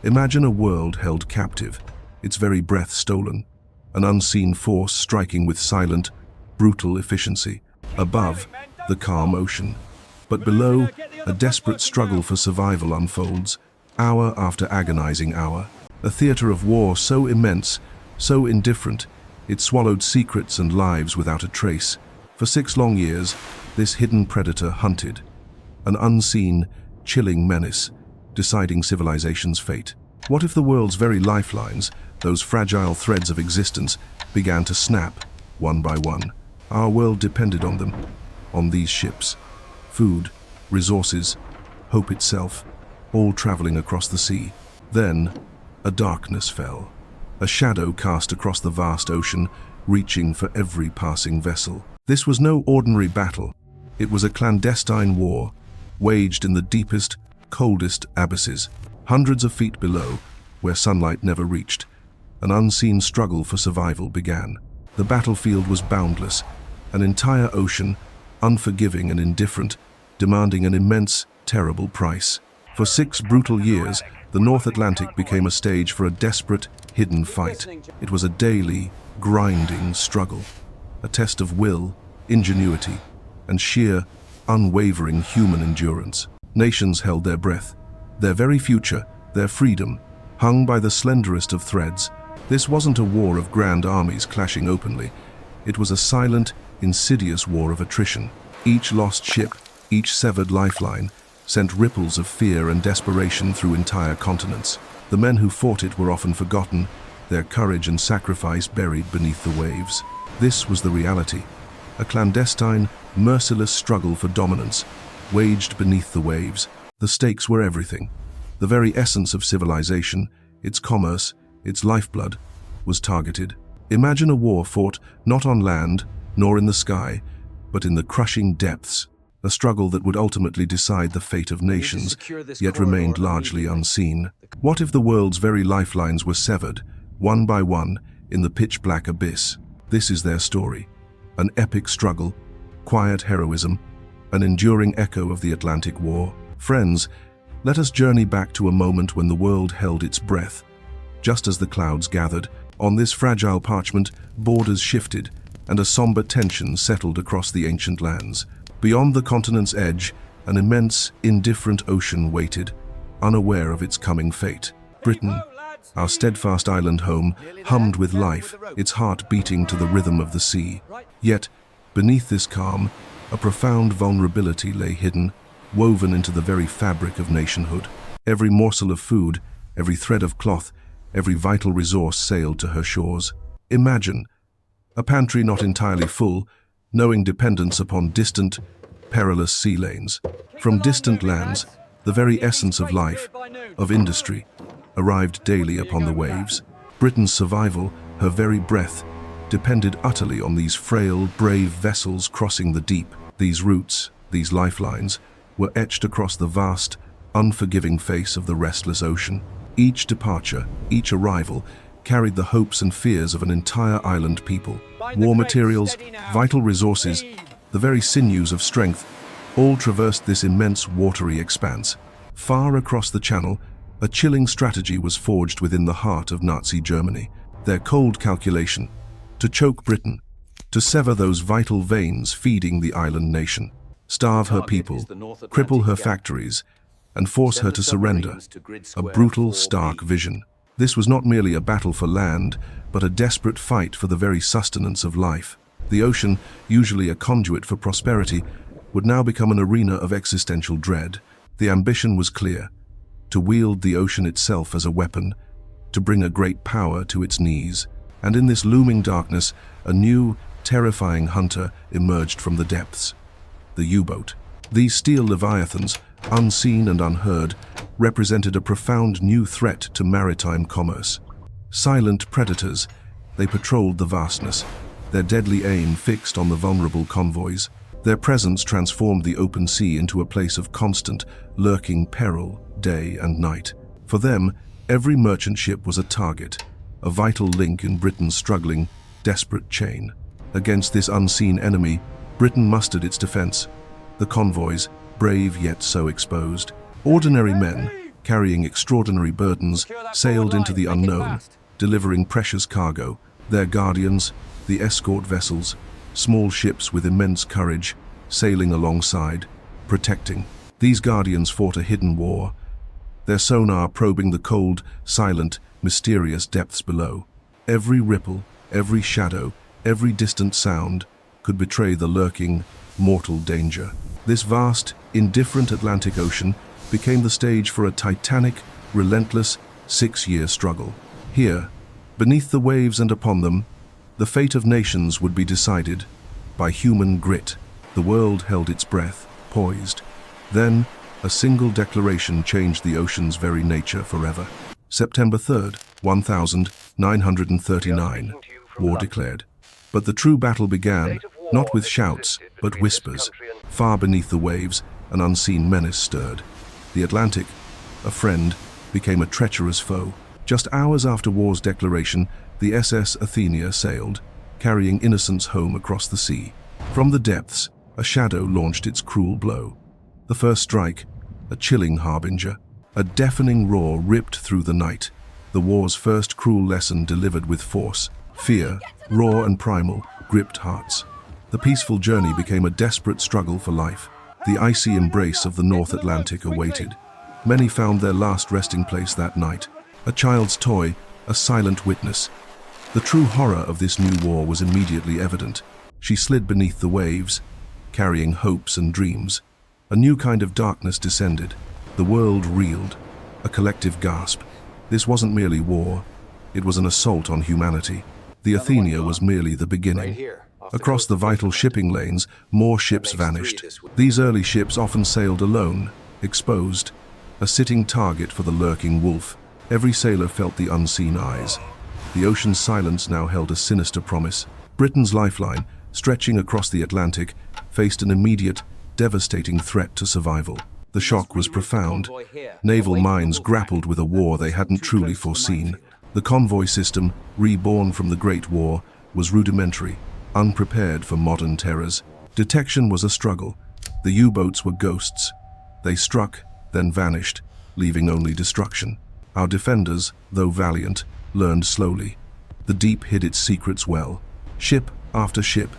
Imagine a world held captive, its very breath stolen, an unseen force striking with silent, brutal efficiency. Above, the calm ocean. But below, a desperate struggle for survival unfolds, hour after agonizing hour. A theater of war so immense, so indifferent, it swallowed secrets and lives without a trace. For 6 long years, this hidden predator hunted, an unseen, chilling menace, deciding civilization's fate. What if the world's very lifelines, those fragile threads of existence, began to snap, one by one? Our world depended on them, on these ships. Food, resources, hope itself, all traveling across the sea. Then, a darkness fell. A shadow cast across the vast ocean, reaching for every passing vessel. This was no ordinary battle. It was a clandestine war, waged in the deepest, coldest abysses, hundreds of feet below, where sunlight never reached. An unseen struggle for survival began. The battlefield was boundless, an entire ocean, unforgiving and indifferent, demanding an immense, terrible price. For 6 brutal years, the North Atlantic became a stage for a desperate, hidden fight. It was a daily, grinding struggle, a test of will, ingenuity, and sheer, unwavering human endurance. Nations held their breath. Their very future, their freedom, hung by the slenderest of threads. This wasn't a war of grand armies clashing openly. It was a silent, insidious war of attrition. Each lost ship, each severed lifeline, sent ripples of fear and desperation through entire continents. The men who fought it were often forgotten, their courage and sacrifice buried beneath the waves. This was the reality, a clandestine, merciless struggle for dominance, waged beneath the waves. The stakes were everything. The very essence of civilization, its commerce, its lifeblood, was targeted. Imagine a war fought not on land, nor in the sky, but in the crushing depths. A struggle that would ultimately decide the fate of nations, yet remained largely unseen. What if the world's very lifelines were severed, one by one, in the pitch-black abyss? This is their story. An epic struggle, quiet heroism, an enduring echo of the Atlantic War. Friends, let us journey back to a moment when the world held its breath. Just as the clouds gathered, on this fragile parchment, borders shifted, and a somber tension settled across the ancient lands. Beyond the continent's edge, an immense, indifferent ocean waited, unaware of its coming fate. Britain, our steadfast island home, hummed with life, its heart beating to the rhythm of the sea. Yet, beneath this calm, a profound vulnerability lay hidden, woven into the very fabric of nationhood. Every morsel of food, every thread of cloth, every vital resource sailed to her shores. Imagine a pantry not entirely full, knowing dependence upon distant, perilous sea lanes. From distant lands, the very essence of life, of industry, arrived daily upon the waves. Britain's survival, her very breath, depended utterly on these frail, brave vessels crossing the deep. These routes, these lifelines, were etched across the vast, unforgiving face of the restless ocean. Each departure, each arrival, carried the hopes and fears of an entire island people. War materials, vital resources, the very sinews of strength, all traversed this immense watery expanse. Far across the Channel, a chilling strategy was forged within the heart of Nazi Germany. Their cold calculation: to choke Britain, to sever those vital veins feeding the island nation, starve her people, cripple her factories, and force her to surrender. A brutal, stark vision. This was not merely a battle for land, but a desperate fight for the very sustenance of life. The ocean, usually a conduit for prosperity, would now become an arena of existential dread. The ambition was clear: to wield the ocean itself as a weapon, to bring a great power to its knees. And in this looming darkness, a new, terrifying hunter emerged from the depths: the U-boat. These steel leviathans, unseen and unheard, represented a profound new threat to maritime commerce. Silent predators, they patrolled the vastness, their deadly aim fixed on the vulnerable convoys. Their presence transformed the open sea into a place of constant, lurking peril, day and night. For them, every merchant ship was a target, a vital link in Britain's struggling, desperate chain. Against this unseen enemy, Britain mustered its defense. The convoys, brave yet so exposed. Ordinary men, carrying extraordinary burdens, sailed into the unknown, delivering precious cargo. Their guardians, the escort vessels, small ships with immense courage, sailing alongside, protecting. These guardians fought a hidden war, their sonar probing the cold, silent, mysterious depths below. Every ripple, every shadow, every distant sound could betray the lurking, mortal danger. This vast, indifferent Atlantic Ocean became the stage for a titanic, relentless, 6-year struggle. Here, beneath the waves and upon them, the fate of nations would be decided by human grit. The world held its breath, poised. Then, a single declaration changed the ocean's very nature forever. September 3rd, 1939, war declared. But the true battle began, not with shouts, but whispers. Far beneath the waves, an unseen menace stirred. The Atlantic, a friend, became a treacherous foe. Just hours after war's declaration, the SS Athenia sailed, carrying innocents home across the sea. From the depths, a shadow launched its cruel blow. The first strike, a chilling harbinger. A deafening roar ripped through the night. The war's first cruel lesson delivered with force. Fear, raw and primal, gripped hearts. The peaceful journey became a desperate struggle for life. The icy embrace of the North Atlantic awaited. Many found their last resting place that night. A child's toy, a silent witness. The true horror of this new war was immediately evident. She slid beneath the waves, carrying hopes and dreams. A new kind of darkness descended. The world reeled. A collective gasp. This wasn't merely war. It was an assault on humanity. The Athenia was merely the beginning. Across the vital shipping lanes, more ships vanished. These early ships often sailed alone, exposed, a sitting target for the lurking wolf. Every sailor felt the unseen eyes. The ocean's silence now held a sinister promise. Britain's lifeline, stretching across the Atlantic, faced an immediate, devastating threat to survival. The shock was profound. Naval minds grappled with a war they hadn't truly foreseen. The convoy system, reborn from the Great War, was rudimentary, unprepared for modern terrors. Detection was a struggle. The U-boats were ghosts. They struck, then vanished, leaving only destruction. Our defenders, though valiant, learned slowly. The deep hid its secrets well. Ship after ship,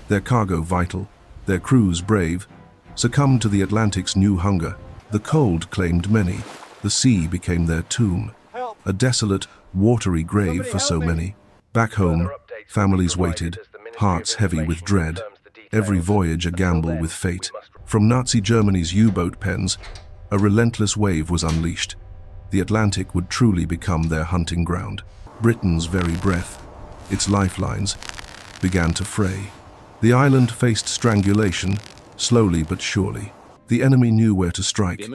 their cargo vital, their crews brave, succumbed to the Atlantic's new hunger. The cold claimed many. The sea became their tomb. A desolate, watery grave for so many. Back home, families waited, hearts heavy with dread. Every voyage a gamble with fate. From Nazi Germany's U-boat pens, a relentless wave was unleashed. The Atlantic would truly become their hunting ground. Britain's very breath, its lifelines, began to fray. The island faced strangulation, slowly but surely. The enemy knew where to strike,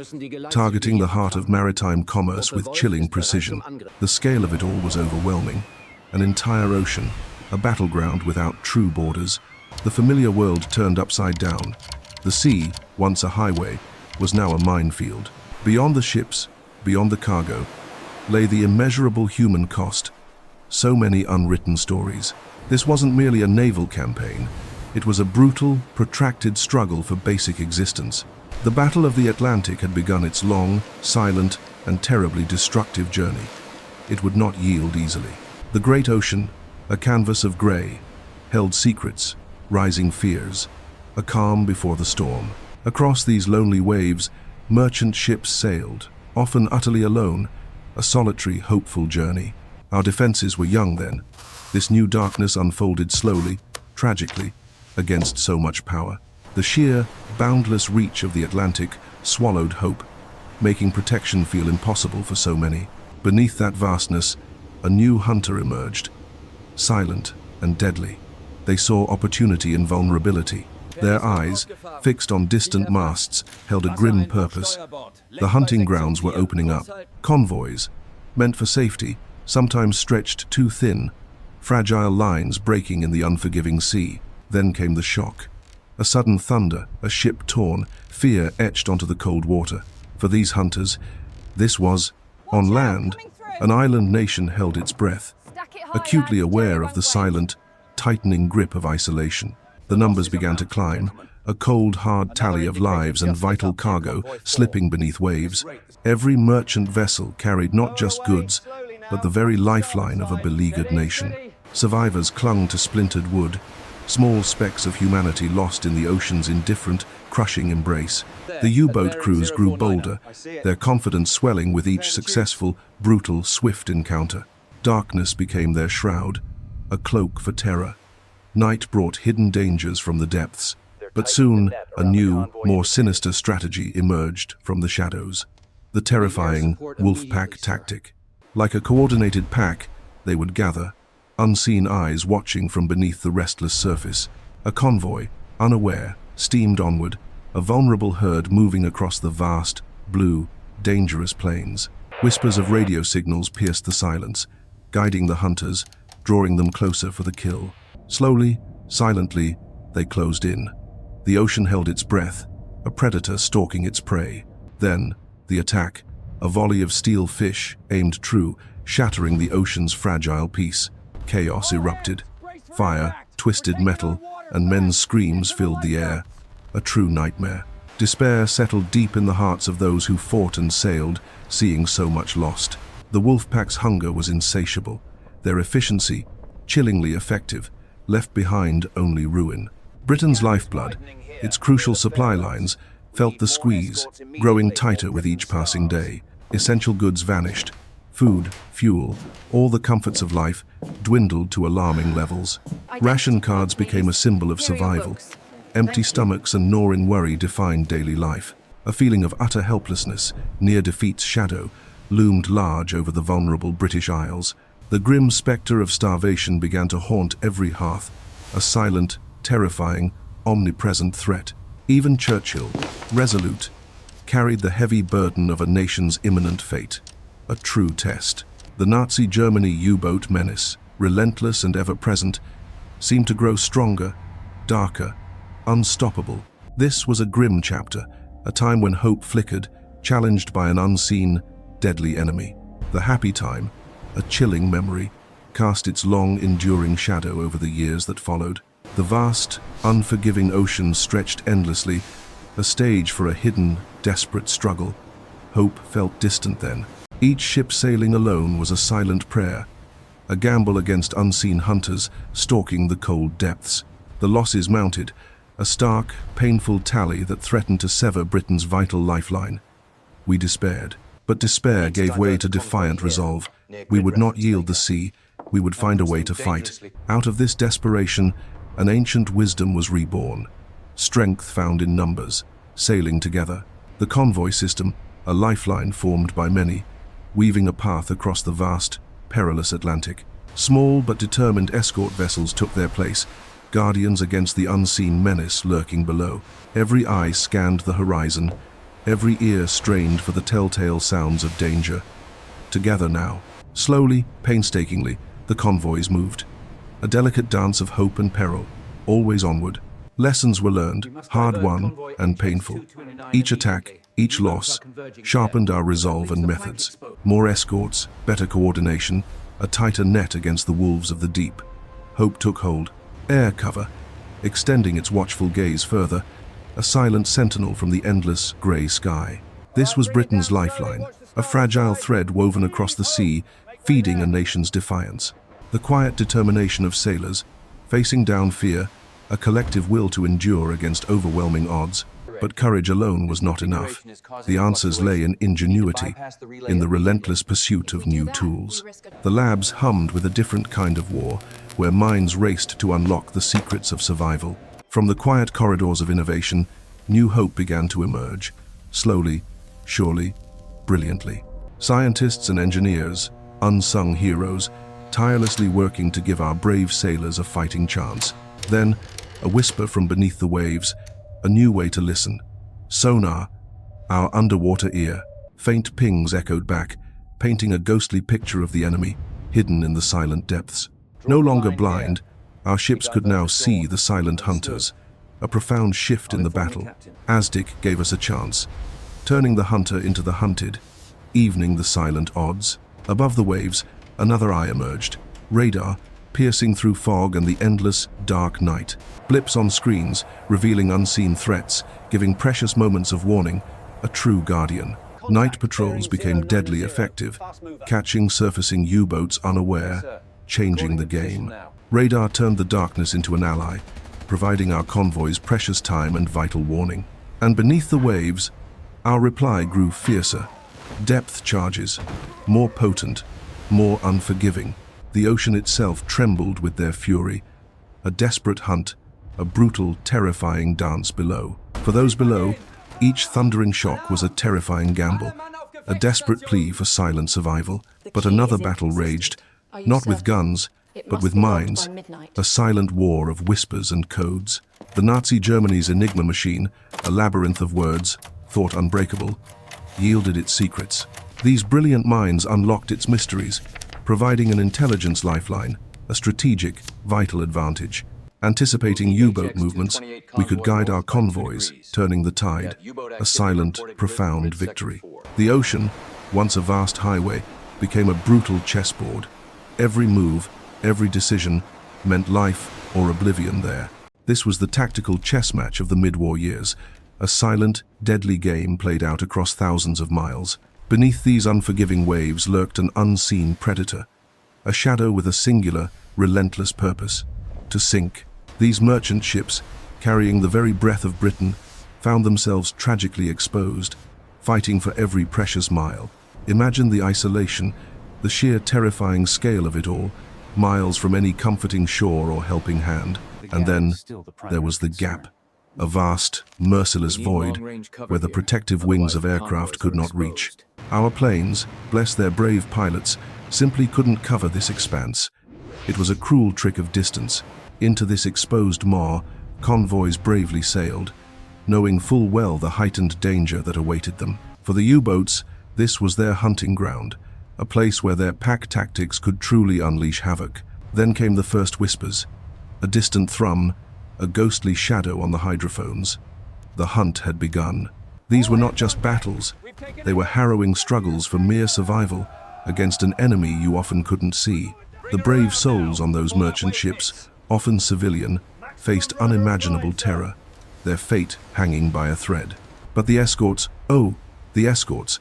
targeting the heart of maritime commerce with chilling precision. The scale of it all was overwhelming. An entire ocean, a battleground without true borders. The familiar world turned upside down. The sea, once a highway, was now a minefield. Beyond the ships, beyond the cargo, lay the immeasurable human cost. So many unwritten stories. This wasn't merely a naval campaign. It was a brutal, protracted struggle for basic existence. The Battle of the Atlantic had begun its long, silent, and terribly destructive journey. It would not yield easily. The great ocean, a canvas of grey, held secrets, rising fears, a calm before the storm. Across these lonely waves, merchant ships sailed, often utterly alone, a solitary, hopeful journey. Our defenses were young then. This new darkness unfolded slowly, tragically, against so much power. The sheer, boundless reach of the Atlantic swallowed hope, making protection feel impossible for so many. Beneath that vastness, a new hunter emerged, silent and deadly. They saw opportunity in vulnerability. Their eyes, fixed on distant masts, held a grim purpose. The hunting grounds were opening up. Convoys, meant for safety, sometimes stretched too thin, fragile lines breaking in the unforgiving sea. Then came the shock. A sudden thunder, a ship torn, fear etched onto the cold water. For these hunters, this was, on land, an island nation held its breath, acutely aware of the silent, tightening grip of isolation. The numbers began to climb. a cold, hard tally of lives and vital cargo slipping beneath waves. Every merchant vessel carried not just goods, but the very lifeline of a beleaguered nation. Survivors clung to splintered wood, small specks of humanity lost in the ocean's indifferent, crushing embrace. The U-boat crews grew bolder, their confidence swelling with each successful, brutal, swift encounter. Darkness became their shroud, a cloak for terror. Night brought hidden dangers from the depths, but soon a new, more sinister strategy emerged from the shadows. The terrifying wolf pack tactic. Like a coordinated pack, they would gather, unseen eyes watching from beneath the restless surface. A convoy, unaware, steamed onward, a vulnerable herd moving across the vast, blue, dangerous plains. Whispers of radio signals pierced the silence, guiding the hunters, drawing them closer for the kill. Slowly, silently, they closed in. The ocean held its breath, a predator stalking its prey. Then, the attack, a volley of steel fish aimed true, shattering the ocean's fragile peace. Chaos erupted. Fire, twisted metal, and men's screams filled the air. A true nightmare. Despair settled deep in the hearts of those who fought and sailed, seeing so much lost. The wolf pack's hunger was insatiable. Their efficiency, chillingly effective, left behind only ruin. Britain's lifeblood, its crucial supply lines, felt the squeeze, growing tighter with each passing day. Essential goods vanished. Food, fuel, all the comforts of life dwindled to alarming levels. Ration cards became a symbol of survival. Empty stomachs and gnawing worry defined daily life. A feeling of utter helplessness, near defeat's shadow, loomed large over the vulnerable British Isles. The grim spectre of starvation began to haunt every hearth, a silent, terrifying, omnipresent threat. Even Churchill, resolute, carried the heavy burden of a nation's imminent fate. A true test. The Nazi Germany U-boat menace, relentless and ever-present, seemed to grow stronger, darker, unstoppable. This was a grim chapter, a time when hope flickered, challenged by an unseen, deadly enemy. The happy time, a chilling memory, cast its long, enduring shadow over the years that followed. The vast, unforgiving ocean stretched endlessly, a stage for a hidden, desperate struggle. Hope felt distant then. Each ship sailing alone was a silent prayer, a gamble against unseen hunters stalking the cold depths. The losses mounted, a stark, painful tally that threatened to sever Britain's vital lifeline. We despaired, but despair gave way to defiant resolve. We would not yield the sea, we would find a way to fight. Out of this desperation, an ancient wisdom was reborn. Strength found in numbers, sailing together. The convoy system, a lifeline formed by many, weaving a path across the vast, perilous Atlantic. Small but determined escort vessels took their place, guardians against the unseen menace lurking below. Every eye scanned the horizon, every ear strained for the telltale sounds of danger. Together now, slowly, painstakingly, the convoys moved. A delicate dance of hope and peril, always onward. Lessons were learned, hard-won and painful. Each attack, each loss, sharpened our resolve and methods. More escorts, better coordination, a tighter net against the wolves of the deep. Hope took hold. Air cover, extending its watchful gaze further, a silent sentinel from the endless grey sky. This was Britain's lifeline, a fragile thread woven across the sea, feeding a nation's defiance. The quiet determination of sailors, facing down fear, a collective will to endure against overwhelming odds. But courage alone was not enough. The answers lay in ingenuity, in the relentless pursuit of new tools. The labs hummed with a different kind of war, where minds raced to unlock the secrets of survival. From the quiet corridors of innovation, new hope began to emerge, slowly, surely, brilliantly. Scientists and engineers, unsung heroes, tirelessly working to give our brave sailors a fighting chance. Then, a whisper from beneath the waves, a new way to listen. Sonar, our underwater ear. Faint pings echoed back, painting a ghostly picture of the enemy, hidden in the silent depths. No longer blind, our ships could now see the silent hunters. A profound shift in the battle. Azdic gave us a chance, turning the hunter into the hunted, evening the silent odds. Above the waves, another eye emerged. Radar, piercing through fog and the endless, dark night. Blips on screens, revealing unseen threats, giving precious moments of warning, a true guardian. Night patrols became deadly effective, catching surfacing U-boats unaware, changing the game. Radar turned the darkness into an ally, providing our convoys precious time and vital warning. And beneath the waves, our reply grew fiercer. Depth charges, more potent, more unforgiving. The ocean itself trembled with their fury. A desperate hunt, a brutal, terrifying dance below. For those below, each thundering shock was a terrifying gamble, a desperate plea for silent survival. But another battle raged, not with guns, but with minds, a silent war of whispers and codes. The Nazi Germany's Enigma machine, a labyrinth of words, thought unbreakable, yielded its secrets. These brilliant minds unlocked its mysteries, providing an intelligence lifeline, a strategic, vital advantage. Anticipating U-boat movements, we could guide our convoys, turning the tide, a silent, profound victory. The ocean, once a vast highway, became a brutal chessboard. Every move, every decision, meant life or oblivion there. This was the tactical chess match of the mid-war years, a silent, deadly game played out across thousands of miles. Beneath these unforgiving waves lurked an unseen predator, a shadow with a singular, relentless purpose: to sink. These merchant ships, carrying the very breath of Britain, found themselves tragically exposed, fighting for every precious mile. Imagine the isolation, the sheer terrifying scale of it all, miles from any comforting shore or helping hand. And then there was the gap, a vast, merciless void where the protective wings of aircraft could not reach. Our planes, bless their brave pilots, simply couldn't cover this expanse. It was a cruel trick of distance. Into this exposed maw, convoys bravely sailed, knowing full well the heightened danger that awaited them. For the U-boats, this was their hunting ground, a place where their pack tactics could truly unleash havoc. Then came the first whispers, a distant thrum, a ghostly shadow on the hydrophones. The hunt had begun. These were not just battles, they were harrowing struggles for mere survival against an enemy you often couldn't see. The brave souls on those merchant ships, often civilian, faced unimaginable terror, their fate hanging by a thread. But the escorts, the escorts,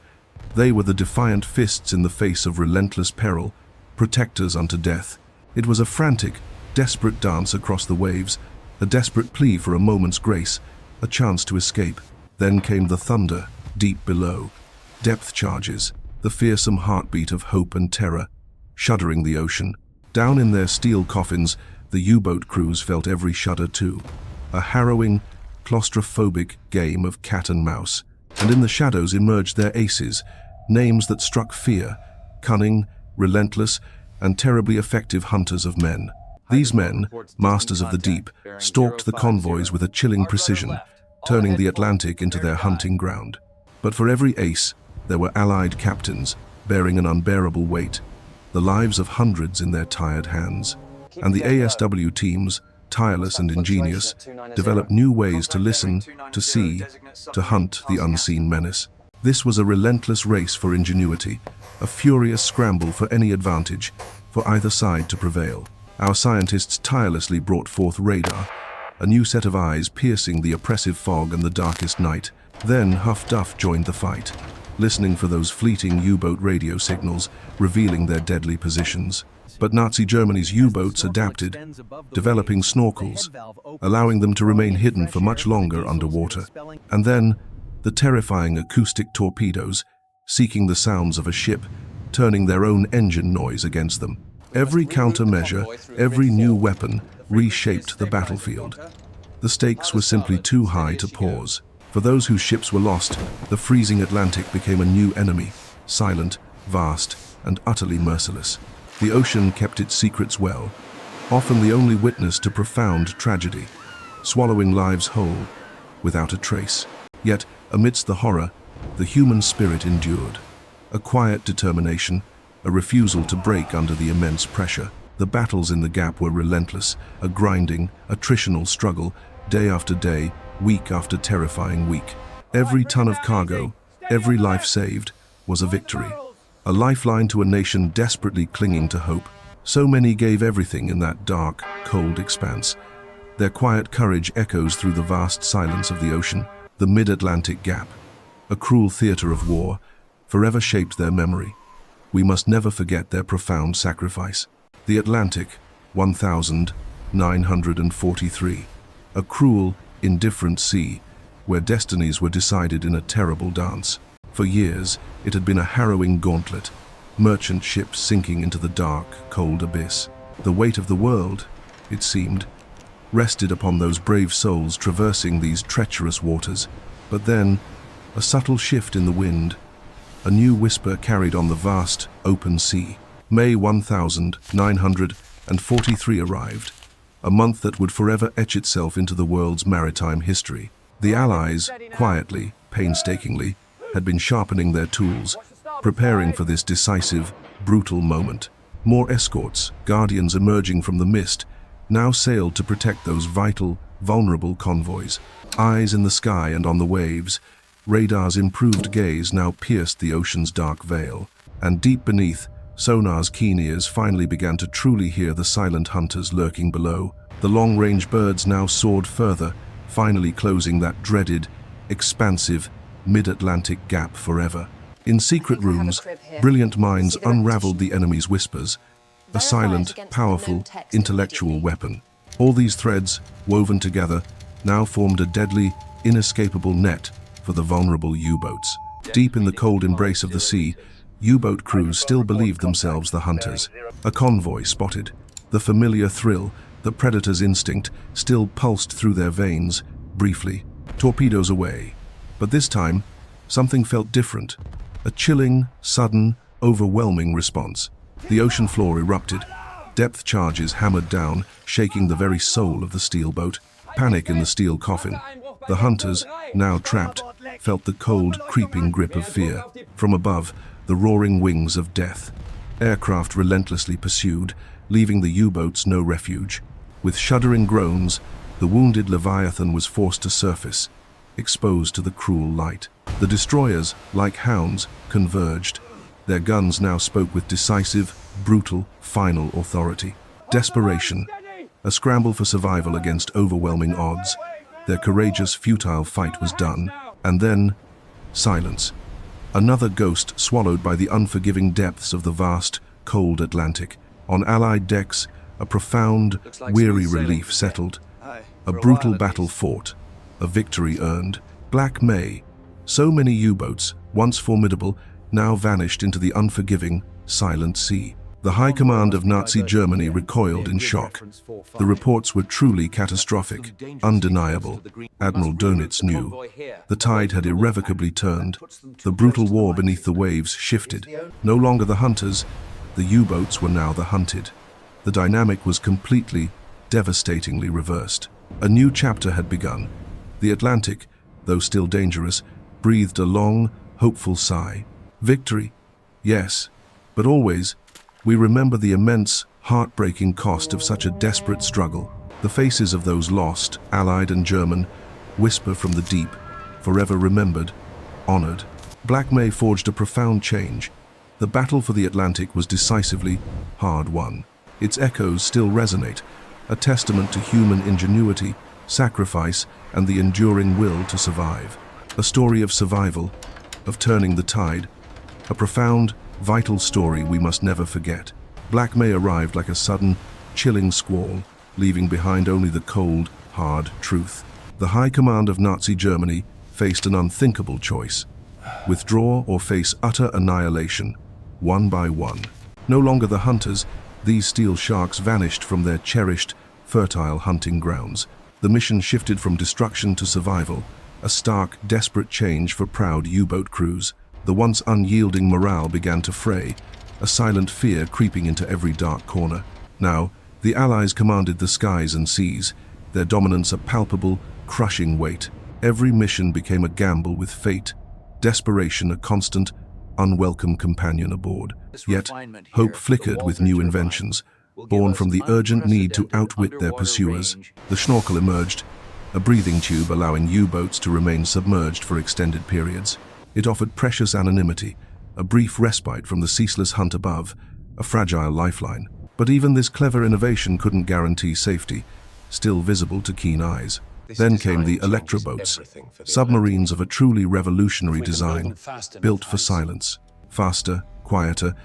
they were the defiant fists in the face of relentless peril, protectors unto death. It was a frantic, desperate dance across the waves, a desperate plea for a moment's grace, a chance to escape. Then came the thunder, deep below, depth charges, the fearsome heartbeat of hope and terror, shuddering the ocean. Down in their steel coffins, the U-boat crews felt every shudder too. A harrowing, claustrophobic game of cat and mouse. And in the shadows emerged their aces, names that struck fear, cunning, relentless, and terribly effective hunters of men. These men, masters of the deep, stalked the convoys with a chilling precision, turning the Atlantic into their hunting ground. But for every ace, there were allied captains, bearing an unbearable weight, the lives of hundreds in their tired hands. And the ASW teams, tireless and ingenious, developed new ways to listen, to see, to hunt the unseen menace. This was a relentless race for ingenuity, a furious scramble for any advantage, for either side to prevail. Our scientists tirelessly brought forth radar, a new set of eyes piercing the oppressive fog and the darkest night. Then Huff Duff joined the fight, listening for those fleeting U-boat radio signals, revealing their deadly positions. But Nazi Germany's U-boats adapted, developing snorkels, allowing them to remain hidden for much longer underwater. And then, the terrifying acoustic torpedoes, seeking the sounds of a ship, turning their own engine noise against them. Every countermeasure, every new weapon, reshaped the battlefield. The stakes were simply too high to pause. For those whose ships were lost, the freezing Atlantic became a new enemy, silent, vast, and utterly merciless. The ocean kept its secrets well, often the only witness to profound tragedy, swallowing lives whole, without a trace. Yet, amidst the horror, the human spirit endured. A quiet determination, a refusal to break under the immense pressure. The battles in the gap were relentless, a grinding, attritional struggle, day after day, week after terrifying week. Every ton of cargo, every life saved, was a victory. A lifeline to a nation desperately clinging to hope. So many gave everything in that dark, cold expanse. Their quiet courage echoes through the vast silence of the ocean. The mid-Atlantic gap, a cruel theater of war, forever shaped their memory. We must never forget their profound sacrifice. The Atlantic, 1943. A cruel, indifferent sea, where destinies were decided in a terrible dance. For years, it had been a harrowing gauntlet, merchant ships sinking into the dark, cold abyss. The weight of the world, it seemed, rested upon those brave souls traversing these treacherous waters. But then, a subtle shift in the wind, a new whisper carried on the vast, open sea. May 1943 arrived, a month that would forever etch itself into the world's maritime history. The Allies, quietly, painstakingly, had been sharpening their tools, preparing for this decisive, brutal moment. More escorts, guardians emerging from the mist, now sailed to protect those vital, vulnerable convoys. Eyes in the sky and on the waves, radar's improved gaze now pierced the ocean's dark veil. And deep beneath, sonar's keen ears finally began to truly hear the silent hunters lurking below. The long-range birds now soared further, finally closing that dreaded, expansive, mid-Atlantic gap forever. In secret rooms, brilliant minds unraveled the enemy's whispers, a silent, powerful, intellectual weapon. All these threads, woven together, now formed a deadly, inescapable net for the vulnerable U-boats. Deep in the cold embrace of the sea, U-boat crews still believed themselves the hunters. A convoy spotted. The familiar thrill, the predator's instinct, still pulsed through their veins, briefly. Torpedoes away. But this time, something felt different. A chilling, sudden, overwhelming response. The ocean floor erupted. Depth charges hammered down, shaking the very soul of the steel boat. Panic in the steel coffin. The hunters, now trapped, felt the cold, creeping grip of fear. From above, the roaring wings of death. Aircraft relentlessly pursued, leaving the U-boats no refuge. With shuddering groans, the wounded Leviathan was forced to surface, exposed to the cruel light. The destroyers, like hounds, converged. Their guns now spoke with decisive, brutal, final authority. Desperation, a scramble for survival against overwhelming odds. Their courageous, futile fight was done. And then, silence. Another ghost swallowed by the unforgiving depths of the vast, cold Atlantic. On Allied decks, a profound, weary relief settled. A brutal battle fought, a victory earned. Black May. So many U-boats, once formidable, now vanished into the unforgiving, silent sea. The High Command of Nazi Germany recoiled in shock. The reports were truly catastrophic, undeniable. Admiral Dönitz knew. The tide had irrevocably turned. The brutal war beneath the waves shifted. No longer the hunters, the U-boats were now the hunted. The dynamic was completely, devastatingly reversed. A new chapter had begun. The Atlantic, though still dangerous, breathed a long, hopeful sigh. Victory, yes, but always, we remember the immense, heartbreaking cost of such a desperate struggle. The faces of those lost, Allied and German, whisper from the deep, forever remembered, honored. Black May forged a profound change. The battle for the Atlantic was decisively hard won. Its echoes still resonate, a testament to human ingenuity, sacrifice, and the enduring will to survive. A story of survival, of turning the tide, a profound, vital story we must never forget. Black May arrived like a sudden, chilling squall, leaving behind only the cold, hard truth. The High Command of Nazi Germany faced an unthinkable choice: withdraw or face utter annihilation, one by one. No longer the hunters, these steel sharks vanished from their cherished, fertile hunting grounds. The mission shifted from destruction to survival, a stark, desperate change for proud U-boat crews. The once unyielding morale began to fray, a silent fear creeping into every dark corner. Now, the Allies commanded the skies and seas, their dominance a palpable, crushing weight. Every mission became a gamble with fate, desperation a constant, unwelcome companion aboard. Yet, hope flickered with new inventions, born from the urgent need to outwit their pursuers. The schnorkel emerged, a breathing tube allowing U-boats to remain submerged for extended periods. It offered precious anonymity, a brief respite from the ceaseless hunt above, a fragile lifeline. But even this clever innovation couldn't guarantee safety, still visible to keen eyes. Then came the electroboats, submarines of a truly revolutionary design, built for silence. Faster, quieter,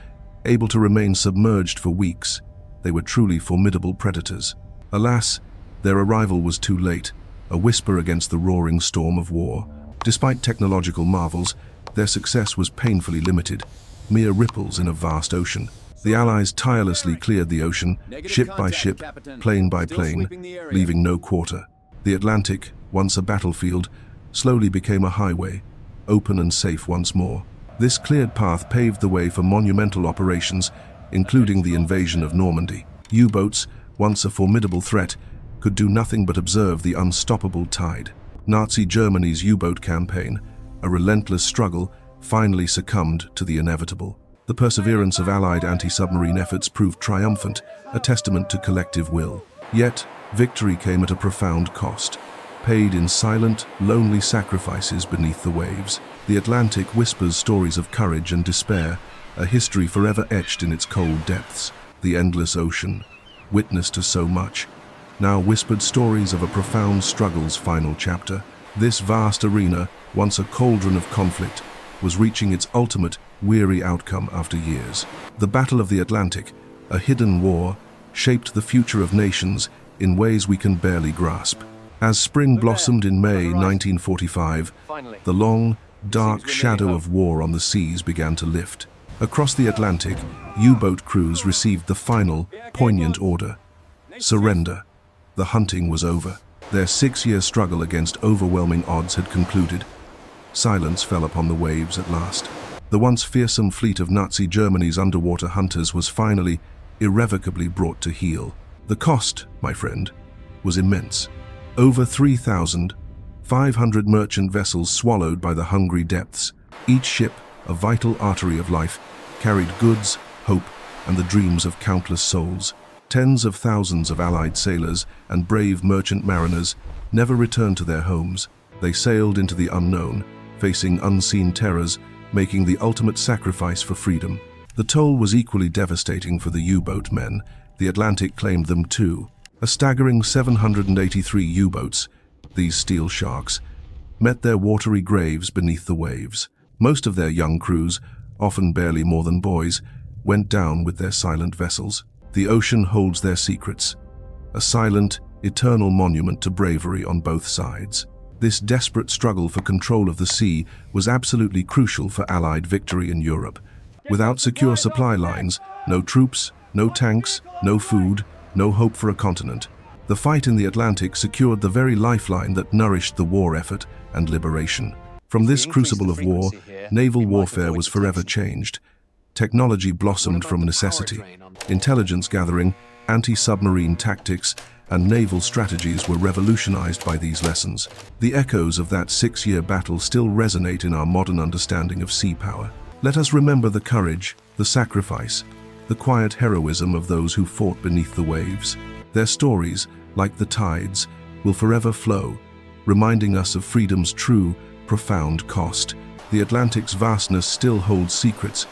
able to remain submerged for weeks, they were truly formidable predators. Alas, their arrival was too late, a whisper against the roaring storm of war. Despite technological marvels, their success was painfully limited, mere ripples in a vast ocean. The Allies tirelessly cleared the ocean, ship by ship, plane by plane, leaving no quarter. The Atlantic, once a battlefield, slowly became a highway, open and safe once more. This cleared path paved the way for monumental operations, including the invasion of Normandy. U-boats, once a formidable threat, could do nothing but observe the unstoppable tide. Nazi Germany's U-boat campaign, a relentless struggle, finally succumbed to the inevitable. The perseverance of Allied anti-submarine efforts proved triumphant, a testament to collective will. Yet, victory came at a profound cost, paid in silent, lonely sacrifices beneath the waves. The Atlantic whispers stories of courage and despair, a history forever etched in its cold depths. The endless ocean, witness to so much, now whispered stories of a profound struggle's final chapter. This vast arena, once a cauldron of conflict, was reaching its ultimate, weary outcome after years. The Battle of the Atlantic, a hidden war, shaped the future of nations in ways we can barely grasp. As spring blossomed in May 1945, the long, dark shadow of war on the seas began to lift. Across the Atlantic, U-boat crews received the final, poignant order: surrender. The hunting was over. Their 6-year struggle against overwhelming odds had concluded. Silence fell upon the waves at last. The once fearsome fleet of Nazi Germany's underwater hunters was finally, irrevocably brought to heel. The cost, my friend, was immense. Over 3,500 merchant vessels swallowed by the hungry depths. Each ship, a vital artery of life, carried goods, hope, and the dreams of countless souls. Tens of thousands of Allied sailors and brave merchant mariners never returned to their homes. They sailed into the unknown, facing unseen terrors, making the ultimate sacrifice for freedom. The toll was equally devastating for the U-boat men. The Atlantic claimed them too. A staggering 783 U-boats, these steel sharks, met their watery graves beneath the waves. Most of their young crews, often barely more than boys, went down with their silent vessels. The ocean holds their secrets, a silent, eternal monument to bravery on both sides. This desperate struggle for control of the sea was absolutely crucial for Allied victory in Europe. Without secure supply lines, no troops, no tanks, no food, no hope for a continent. The fight in the Atlantic secured the very lifeline that nourished the war effort and liberation. From this crucible of war, naval warfare was forever changed. Technology blossomed from necessity. Intelligence gathering, anti-submarine tactics, and naval strategies were revolutionized by these lessons. The echoes of that 6-year battle still resonate in our modern understanding of sea power. Let us remember the courage, the sacrifice, the quiet heroism of those who fought beneath the waves. Their stories, like the tides, will forever flow, reminding us of freedom's true, profound cost. The Atlantic's vastness still holds secrets,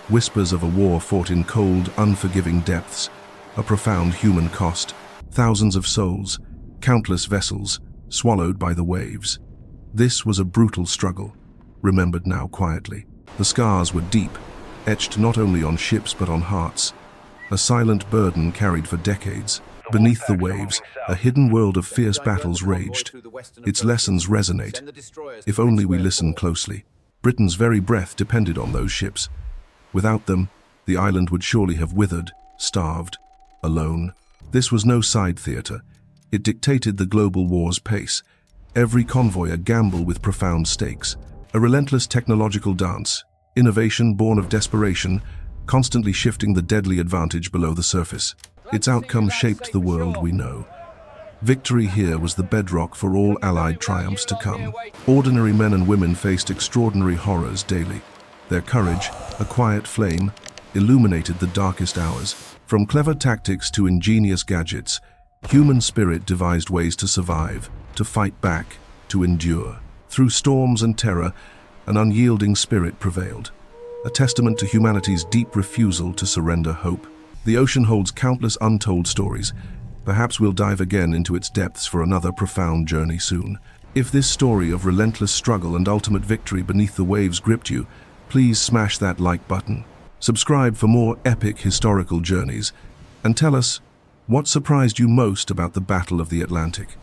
whispers of a war fought in cold, unforgiving depths, a profound human cost, thousands of souls, countless vessels, swallowed by the waves. This was a brutal struggle, remembered now quietly. The scars were deep, etched not only on ships but on hearts, a silent burden carried for decades. Beneath the waves, a hidden world of fierce battles raged. Its lessons resonate, if only we listen closely. Britain's very breath depended on those ships. Without them, the island would surely have withered, starved, alone. This was no side theater. It dictated the global war's pace. Every convoy a gamble with profound stakes. A relentless technological dance, innovation born of desperation, constantly shifting the deadly advantage below the surface. Its outcome shaped the world we know. Victory here was the bedrock for all Allied triumphs to come. Ordinary men and women faced extraordinary horrors daily. Their courage, a quiet flame, illuminated the darkest hours. From clever tactics to ingenious gadgets, human spirit devised ways to survive, to fight back, to endure. Through storms and terror, an unyielding spirit prevailed, a testament to humanity's deep refusal to surrender hope. The ocean holds countless untold stories. Perhaps we'll dive again into its depths for another profound journey soon. If this story of relentless struggle and ultimate victory beneath the waves gripped you, please smash that like button. Subscribe for more epic historical journeys, and tell us what surprised you most about the Battle of the Atlantic.